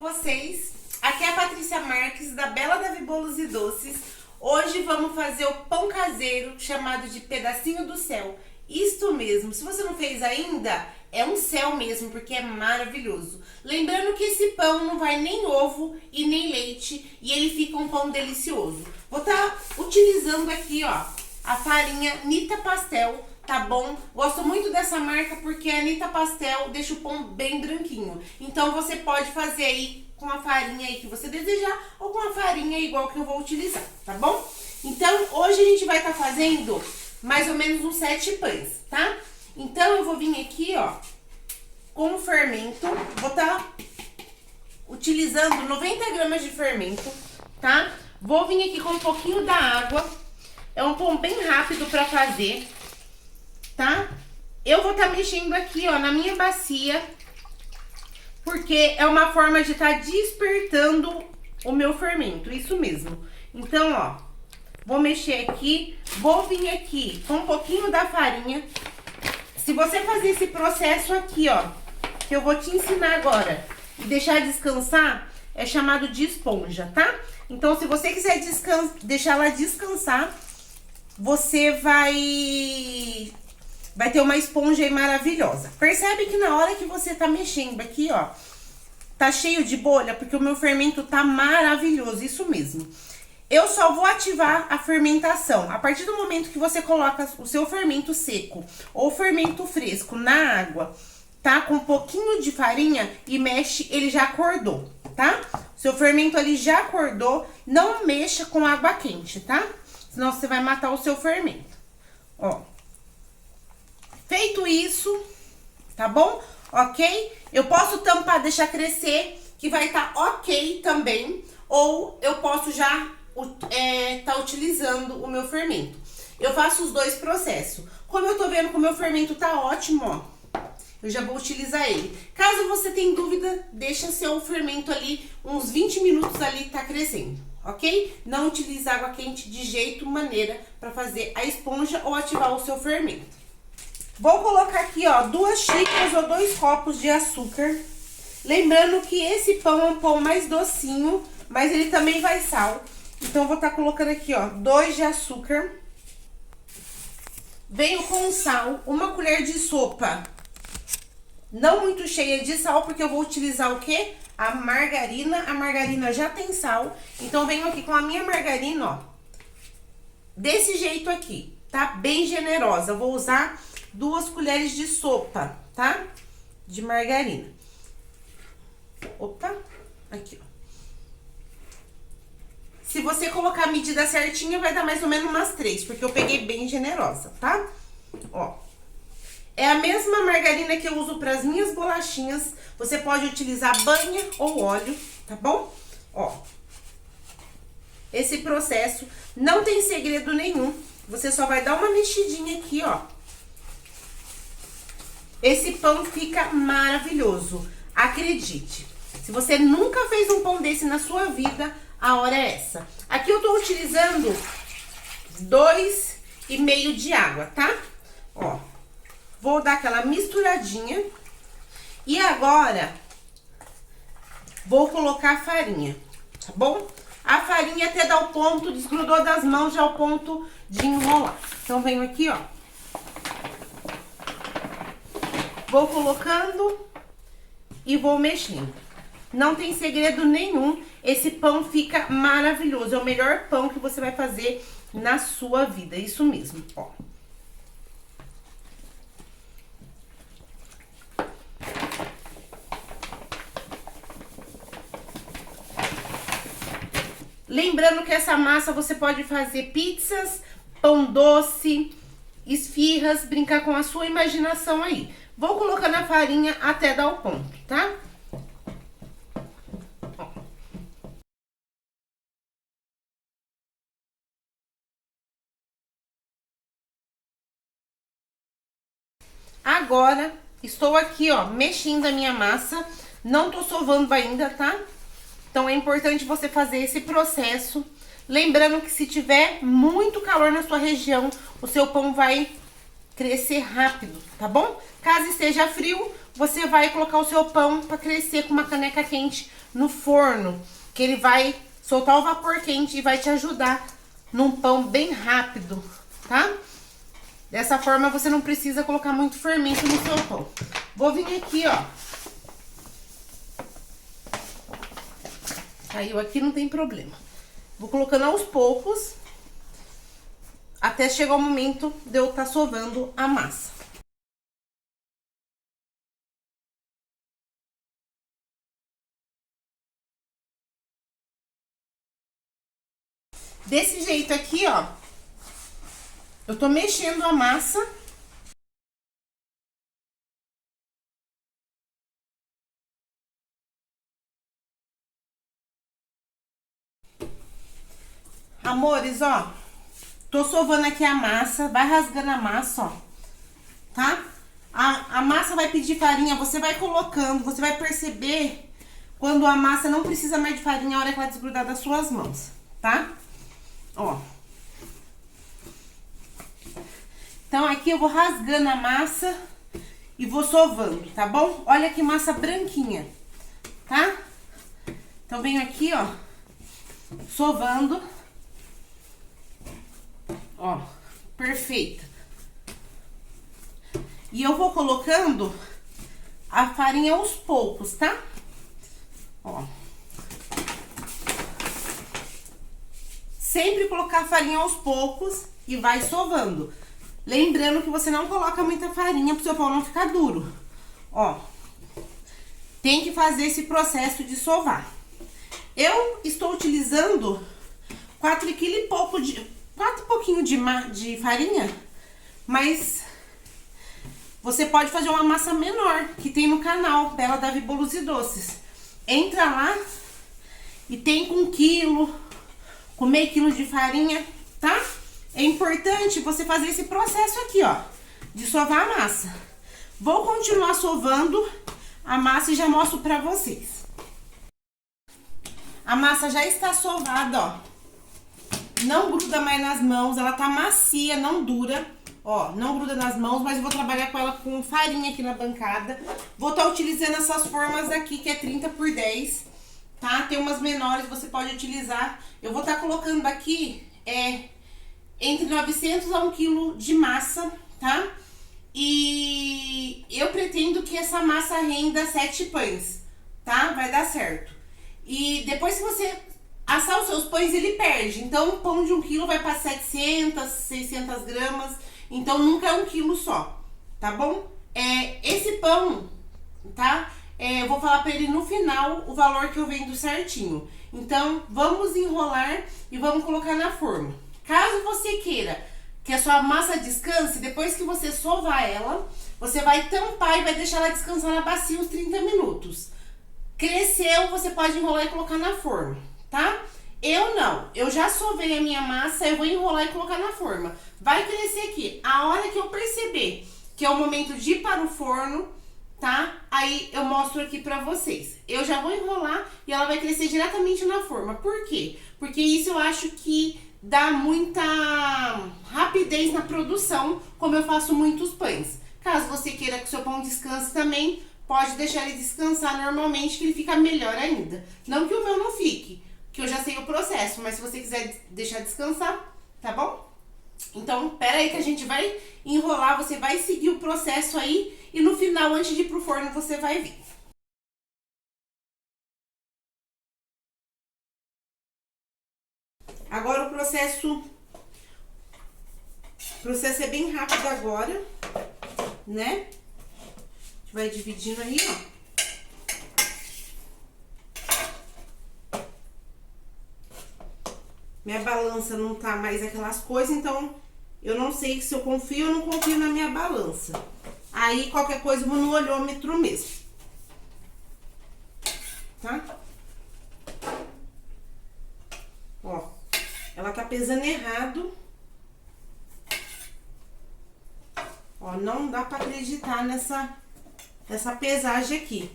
vocês? Aqui é a Patrícia Marques, da Bela Davi Bolos e Doces. Hoje vamos fazer o pão caseiro, chamado de pedacinho do céu. Isto mesmo, se você não fez ainda, é um céu mesmo, porque é maravilhoso. Lembrando que esse pão não vai nem ovo e nem leite, e ele fica um pão delicioso. Vou estar utilizando aqui, ó, a farinha Nita Pastel, tá bom? Gosto muito dessa marca porque a Nita Pastel deixa o pão bem branquinho. Então você pode fazer aí com a farinha aí que você desejar ou com a farinha igual que eu vou utilizar, tá bom? Então hoje a gente vai estar fazendo mais ou menos uns 7 pães, tá? Então eu vou vir aqui, ó, com o fermento, vou estar utilizando 90 gramas de fermento, tá? Vou vir aqui com um pouquinho da água, é um pão bem rápido pra fazer, tá? Eu vou estar mexendo aqui, ó, na minha bacia, porque é uma forma de estar despertando o meu fermento, isso mesmo. Então, ó, vou mexer aqui, vou vir aqui com um pouquinho da farinha. Se você fazer esse processo aqui, ó, que eu vou te ensinar agora, e deixar descansar, é chamado de esponja, tá? Então, se você quiser deixar ela descansar, você vai ter uma esponja aí maravilhosa. Percebe que na hora que você tá mexendo aqui, ó, tá cheio de bolha, porque o meu fermento tá maravilhoso, isso mesmo. Eu só vou ativar a fermentação a partir do momento que você coloca o seu fermento seco ou fermento fresco na água, tá? Com um pouquinho de farinha e mexe, ele já acordou, tá? Seu fermento ali já acordou, não mexa com água quente, tá? Senão você vai matar o seu fermento. Ó. Feito isso, tá bom? Ok? Eu posso tampar, deixar crescer, que vai estar ok também. Ou eu posso já tá utilizando o meu fermento. Eu faço os dois processos. Como eu tô vendo que o meu fermento tá ótimo, ó, eu já vou utilizar ele. Caso você tenha dúvida, deixa seu fermento ali, uns 20 minutos ali, tá crescendo, ok? Não utilize água quente de jeito, maneira, para fazer a esponja ou ativar o seu fermento. Vou colocar aqui, ó, 2 xícaras ou 2 copos de açúcar. Lembrando que esse pão é um pão mais docinho, mas ele também vai sal. Então, eu vou estar colocando aqui, ó, 2 de açúcar. Venho com sal, 1 colher de sopa. Não muito cheia de sal, porque eu vou utilizar o quê? A margarina. A margarina já tem sal. Então, venho aqui com a minha margarina, ó, desse jeito aqui, tá? Bem generosa. Eu vou usar 2 colheres de sopa, tá? De margarina. Opa, aqui, ó. Se você colocar a medida certinha, vai dar mais ou menos umas 3, porque eu peguei bem generosa, tá? Ó. É a mesma margarina que eu uso para as minhas bolachinhas. Você pode utilizar banha ou óleo, tá bom? Ó. Esse processo não tem segredo nenhum. Você só vai dar uma mexidinha aqui, ó. Esse pão fica maravilhoso, acredite. Se você nunca fez um pão desse na sua vida, a hora é essa. Aqui eu tô utilizando 2,5 de água, tá? Ó, vou dar aquela misturadinha. E agora, vou colocar a farinha, tá bom? A farinha até dar o ponto, desgrudou das mãos, já é o ponto de enrolar. Então, venho aqui, ó. Vou colocando e vou mexendo. Não tem segredo nenhum. Esse pão fica maravilhoso. É o melhor pão que você vai fazer na sua vida. Isso mesmo, ó. Lembrando que essa massa você pode fazer pizzas, pão doce, esfirras, brincar com a sua imaginação aí. Vou colocando a farinha até dar o ponto, tá? Ó. Agora, estou aqui, ó, mexendo a minha massa. Não tô sovando ainda, tá? Então, é importante você fazer esse processo. Lembrando que se tiver muito calor na sua região, o seu pão vai crescer rápido, tá bom? Caso esteja frio, você vai colocar o seu pão para crescer com uma caneca quente no forno, que ele vai soltar o vapor quente e vai te ajudar num pão bem rápido, tá? Dessa forma você não precisa colocar muito fermento no seu pão. Vou vir aqui, ó. Caiu aqui, não tem problema. Vou colocando aos poucos, até chegar o momento de eu estar sovando a massa. Desse jeito aqui, ó, eu tô mexendo a massa. Amores, ó, tô sovando aqui a massa, vai rasgando a massa, ó, tá? A massa vai pedir farinha, você vai colocando, você vai perceber quando a massa não precisa mais de farinha a hora que ela desgrudar das suas mãos, tá? Ó. Então aqui eu vou rasgando a massa e vou sovando, tá bom? Olha que massa branquinha, tá? Então venho aqui, ó, sovando. Ó, perfeita. E eu vou colocando a farinha aos poucos, tá? Ó. Sempre colocar a farinha aos poucos e vai sovando. Lembrando que você não coloca muita farinha pro seu pão não ficar duro. Ó. Tem que fazer esse processo de sovar. Eu estou utilizando 4 kg e pouco de... 4 e pouquinho de farinha, mas você pode fazer uma massa menor, que tem no canal, Bela Davi Bolos e Doces. Entra lá e tem com 1 quilo, com meio quilo de farinha, tá? É importante você fazer esse processo aqui, ó, de sovar a massa. Vou continuar sovando a massa e já mostro pra vocês. A massa já está sovada, ó. Não gruda mais nas mãos, ela tá macia, não dura. Ó, não gruda nas mãos, mas eu vou trabalhar com ela com farinha aqui na bancada. Vou estar utilizando essas formas aqui, que é 30 por 10, tá? Tem umas menores, você pode utilizar. Eu vou estar colocando aqui, entre 900 a 1 quilo de massa, tá? E eu pretendo que essa massa renda 7 pães, tá? Vai dar certo. E depois que você assar os seus pães, ele perde. Então, um pão de 1 quilo vai para 700, 600 gramas. Então, nunca é 1 quilo só, tá bom? Esse pão, tá? Eu vou falar para ele no final o valor que eu vendo certinho. Então, vamos enrolar e vamos colocar na forma. Caso você queira que a sua massa descanse, depois que você sovar ela, você vai tampar e vai deixar ela descansar na bacia uns 30 minutos. Cresceu, você pode enrolar e colocar na forma, tá? Eu não, eu já sovei a minha massa, eu vou enrolar e colocar na forma. Vai crescer aqui, a hora que eu perceber que é o momento de ir para o forno, tá? Aí eu mostro aqui pra vocês. Eu já vou enrolar e ela vai crescer diretamente na forma. Por quê? Porque isso eu acho que dá muita rapidez na produção, como eu faço muitos pães. Caso você queira que o seu pão descanse também, pode deixar ele descansar normalmente, que ele fica melhor ainda. Não que o meu não fique, que eu já sei o processo, mas se você quiser deixar descansar, tá bom? Então, pera aí que a gente vai enrolar, você vai seguir o processo aí e no final, antes de ir pro forno, você vai ver. Agora o processo é bem rápido agora, né? A gente vai dividindo aí, ó. Minha balança não tá mais aquelas coisas, então eu não sei se eu confio ou não confio na minha balança. Aí qualquer coisa eu vou no olhômetro mesmo. Tá? Ó, ela tá pesando errado. Ó, não dá pra acreditar nessa pesagem aqui.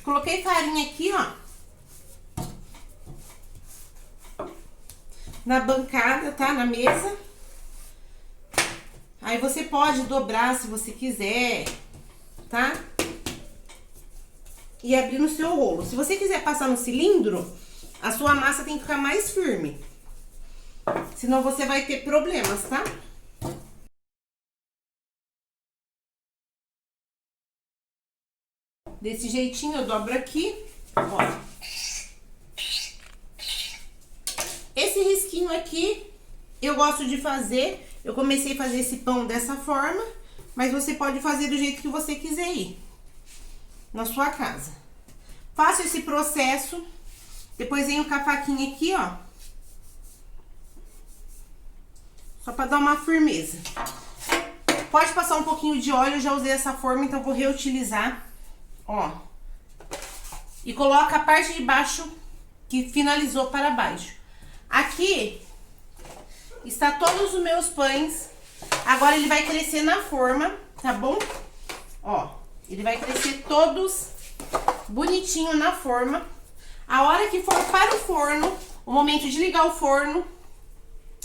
Coloquei farinha aqui, ó. na bancada, tá? Na mesa. Aí você pode dobrar se você quiser, tá? E abrir no seu rolo. Se você quiser passar no cilindro, a sua massa tem que ficar mais firme. Senão você vai ter problemas, tá? Desse jeitinho eu dobro aqui, ó. Esse risquinho aqui, eu gosto de fazer. Eu comecei a fazer esse pão dessa forma, mas você pode fazer do jeito que você quiser ir na sua casa. Faço esse processo, depois venho com a faquinha aqui, ó. Só pra dar uma firmeza. Pode passar um pouquinho de óleo, eu já usei essa forma, então vou reutilizar, ó. E coloca a parte de baixo que finalizou para baixo. Aqui está todos os meus pães. Agora ele vai crescer na forma, tá bom? Ó, ele vai crescer todos bonitinho na forma. A hora que for para o forno, o momento de ligar o forno,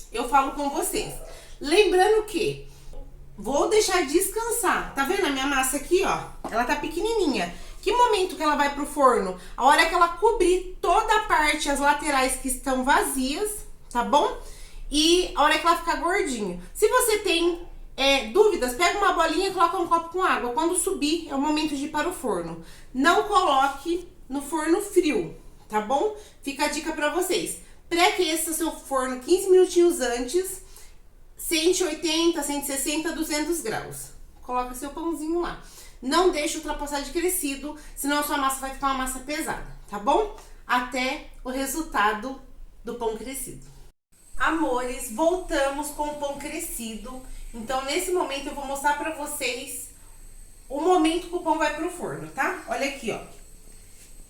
eu falo com vocês. Lembrando que vou deixar descansar. Tá vendo a minha massa aqui, ó? Ela tá pequenininha. Que momento que ela vai pro forno? A hora que ela cobrir toda a parte, as laterais que estão vazias, tá bom? E a hora que ela ficar gordinho. Se você tem dúvidas, pega uma bolinha e coloca um copo com água. Quando subir, é o momento de ir para o forno. Não coloque no forno frio, tá bom? Fica a dica pra vocês. Pré-aqueça o seu forno 15 minutinhos antes, 180, 160, 200 graus. Coloca seu pãozinho lá. Não deixe ultrapassar de crescido, senão a sua massa vai ficar uma massa pesada, tá bom? Até o resultado do pão crescido. Amores, voltamos com o pão crescido. Então, nesse momento, eu vou mostrar pra vocês o momento que o pão vai pro forno, tá? Olha aqui, ó.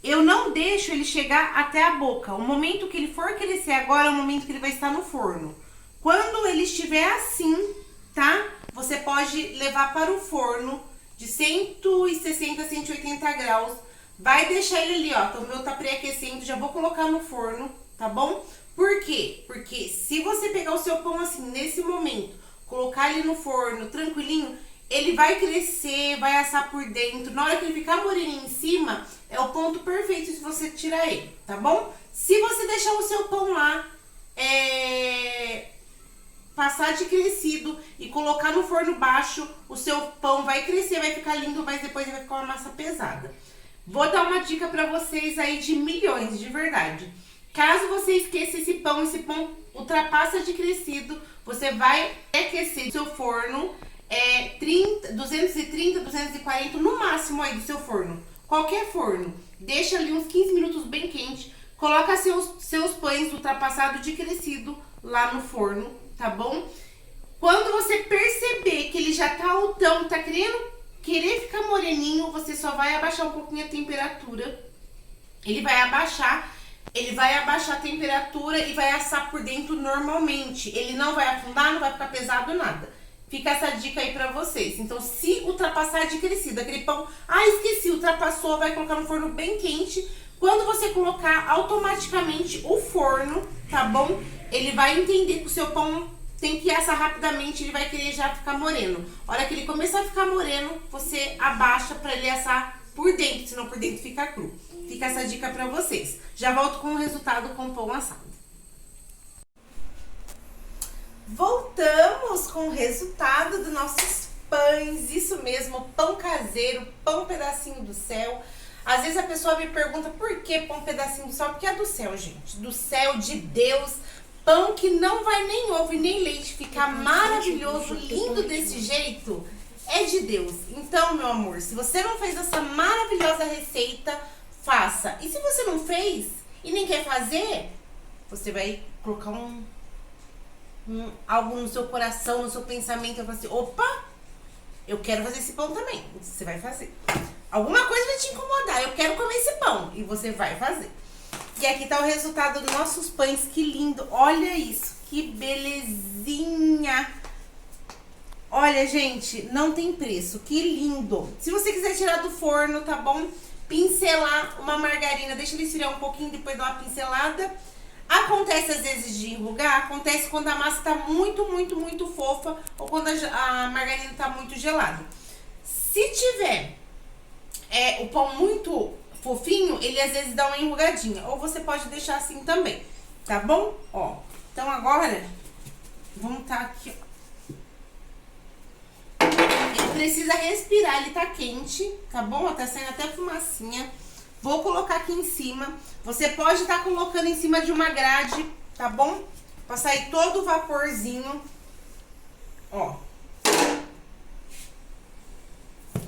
Eu não deixo ele chegar até a boca. O momento que ele for crescer agora é o momento que ele vai estar no forno. Quando ele estiver assim, tá? Você pode levar para o forno de 160 a 180 graus. Vai deixar ele ali, ó. Então, o meu tá pré-aquecendo, já vou colocar no forno, tá bom? Por quê? Porque se você pegar o seu pão assim, nesse momento, colocar ele no forno tranquilinho, ele vai crescer, vai assar por dentro. Na hora que ele ficar moreninho em cima, é o ponto perfeito se você tirar ele, tá bom? Se você deixar o seu pão lá, passar de crescido e colocar no forno baixo, o seu pão vai crescer, vai ficar lindo, mas depois vai ficar uma massa pesada. Vou dar uma dica pra vocês aí de milhões, de verdade. Caso você esqueça esse pão ultrapassa de crescido, você vai aquecer seu forno 230, 240 no máximo aí do seu forno. Qualquer forno. Deixa ali uns 15 minutos bem quente. Coloca seus pães ultrapassados de crescido lá no forno, tá bom? Quando você perceber que ele já tá altão, tá querer ficar moreninho, você só vai abaixar um pouquinho a temperatura. Ele vai abaixar a temperatura e vai assar por dentro normalmente. Ele não vai afundar, não vai ficar pesado, nada. Fica essa dica aí pra vocês. Então, se ultrapassar de crescido, aquele pão, esqueci, ultrapassou, vai colocar no forno bem quente. Quando você colocar automaticamente o forno, tá bom? Ele vai entender que o seu pão tem que assar rapidamente, ele vai querer já ficar moreno. A hora que ele começar a ficar moreno, você abaixa pra ele assar por dentro, senão por dentro fica cru. Fica essa dica pra vocês. Já volto com o resultado com o pão assado. Voltamos com o resultado dos nossos pães. Isso mesmo, pão caseiro, pão pedacinho do céu. Às vezes a pessoa me pergunta por que pão pedacinho do céu? Porque é do céu, gente. Do céu de Deus. Pão que não vai nem ovo e nem leite. Ficar maravilhoso, lindo desse jeito. É de Deus. Então, meu amor, se você não fez essa maravilhosa receita, faça. E se você não fez e nem quer fazer, você vai colocar algo no seu coração, no seu pensamento. Eu falo assim, opa, eu quero fazer esse pão também. Você vai fazer. Alguma coisa vai te incomodar. Eu quero comer esse pão. E você vai fazer. E aqui tá o resultado dos nossos pães. Que lindo. Olha isso. Que belezinha. Olha, gente, não tem preço. Que lindo. Se você quiser tirar do forno, tá bom? Pincelar uma margarina. Deixa ele esfriar um pouquinho, depois dar uma pincelada. Acontece às vezes de enrugar, acontece quando a massa tá muito, muito, muito fofa ou quando a margarina tá muito gelada. Se tiver o pão muito fofinho, ele às vezes dá uma enrugadinha. Ou você pode deixar assim também, tá bom? Ó, então agora, vamos tá aqui, ó. Ele precisa respirar, ele tá quente, tá bom? Ó, tá saindo até fumacinha. Vou colocar aqui em cima. Você pode estar colocando em cima de uma grade, tá bom? Pra sair todo o vaporzinho. Ó.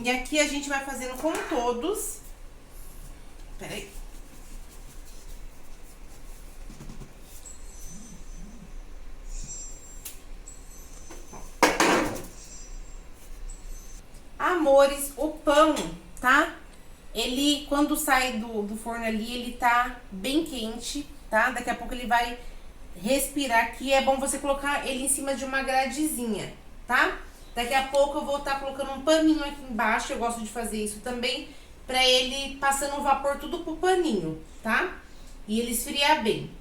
E aqui a gente vai fazendo com todos. Peraí. Amores, o pão, tá? Ele, quando sai do forno ali, ele tá bem quente, tá? Daqui a pouco ele vai respirar aqui. É bom você colocar ele em cima de uma gradezinha, tá? Daqui a pouco eu vou estar colocando um paninho aqui embaixo. Eu gosto de fazer isso também, pra ele passando o vapor tudo pro paninho, tá? E ele esfriar bem.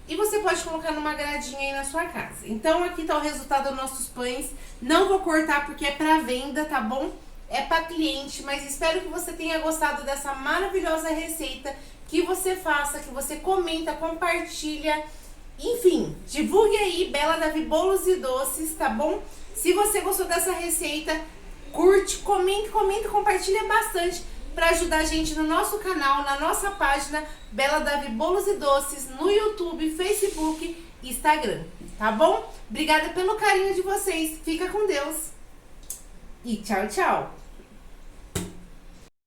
E você pode colocar numa gradinha aí na sua casa. Então, aqui tá o resultado dos nossos pães. Não vou cortar porque é pra venda, tá bom? É para cliente, mas espero que você tenha gostado dessa maravilhosa receita, que você faça, que você comenta, compartilha, enfim, divulgue aí Bela Davi Bolos e Doces, tá bom? Se você gostou dessa receita, curte, comente, compartilha bastante para ajudar a gente no nosso canal, na nossa página Bela Davi Bolos e Doces, no YouTube, Facebook e Instagram, tá bom? Obrigada pelo carinho de vocês, fica com Deus e tchau, tchau!